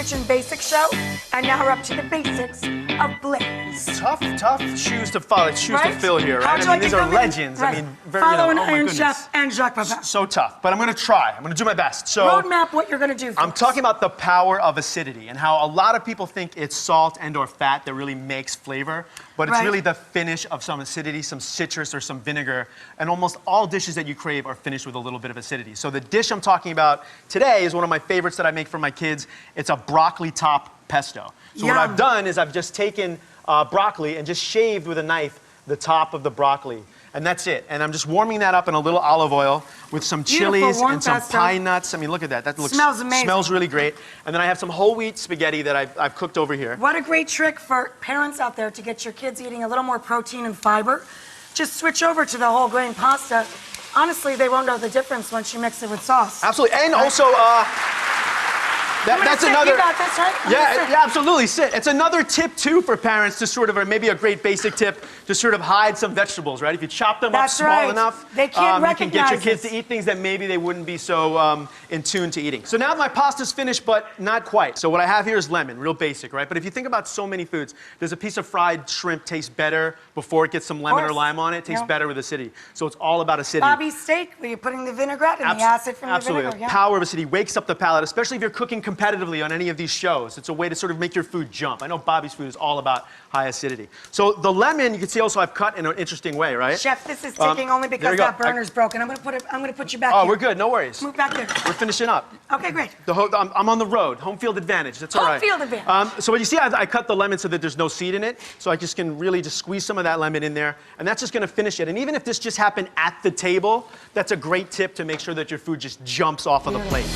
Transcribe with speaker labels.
Speaker 1: Kitchen Basics show, and now we're up to the basics of Blais.
Speaker 2: Tough shoes to follow, shoes to fill here, right?
Speaker 1: How'd you like
Speaker 2: these
Speaker 1: to
Speaker 2: are
Speaker 1: come in?
Speaker 2: legends.
Speaker 1: Right.
Speaker 2: I mean, very,
Speaker 1: follow an
Speaker 2: oh my
Speaker 1: Iron
Speaker 2: goodness.
Speaker 1: Chef and Jacques Pepin.
Speaker 2: So tough, but I'm gonna try. I'm gonna do my best. So
Speaker 1: roadmap what you're gonna do.
Speaker 2: I'm talking about the power of acidity and how a lot of people think it's salt and or fat that really makes flavor, but it's really the finish of some acidity, some citrus or some vinegar, and almost all dishes that you crave are finished with a little bit of acidity. So the dish I'm talking about today is one of my favorites that I make for my kids. It's a broccoli top pesto. So what I've done is I've just taken broccoli and just shaved with a knife the top of the broccoli. And that's it. And I'm just warming that up in a little olive oil with some chilies and some pine nuts. I mean, look at that. That looks
Speaker 1: smells amazing.
Speaker 2: Smells really great. And then I have some whole wheat spaghetti that I've cooked over here.
Speaker 1: What a great trick for parents out there to get your kids eating a little more protein and fiber. Just switch over to the whole grain pasta. Honestly, they won't know the difference once you mix it with sauce.
Speaker 2: Absolutely. And also, that's another.
Speaker 1: You got this, right?
Speaker 2: Yeah, absolutely. Sit. It's another tip too for parents to sort of, or maybe a great basic tip to sort of hide some vegetables, right? If you chop them up small enough,
Speaker 1: they can't
Speaker 2: you can get your kids to eat things that maybe they wouldn't be so in tune to eating. So now my pasta's finished, but not quite. So what I have here is lemon, real basic, right? But if you think about so many foods, does a piece of fried shrimp taste better before it gets some lemon or lime on it? It tastes better with acidity. So it's all about acidity.
Speaker 1: Bobby's steak, where you're putting the vinaigrette and the acid from the vinegar.
Speaker 2: Absolutely. The power of acidity wakes up the palate, especially if you're cooking competitively on any of these shows. It's a way to sort of make your food jump. I know Bobby's food is all about high acidity. So the lemon, you can see also I've cut in an interesting way, right?
Speaker 1: Chef, this is sticking only because that burner's broken. I'm gonna put you back here.
Speaker 2: Oh, we're good. No worries.
Speaker 1: Move back there.
Speaker 2: We're finishing up.
Speaker 1: Okay, great.
Speaker 2: I'm on the road. Home field advantage. That's all right.
Speaker 1: Home field advantage.
Speaker 2: So what you see, I cut the lemon so that there's no seed in it. So I just can really just squeeze some of that lemon in there, and that's just going to finish it. And even if this just happened at the table, that's a great tip to make sure that your food just jumps off of the plate.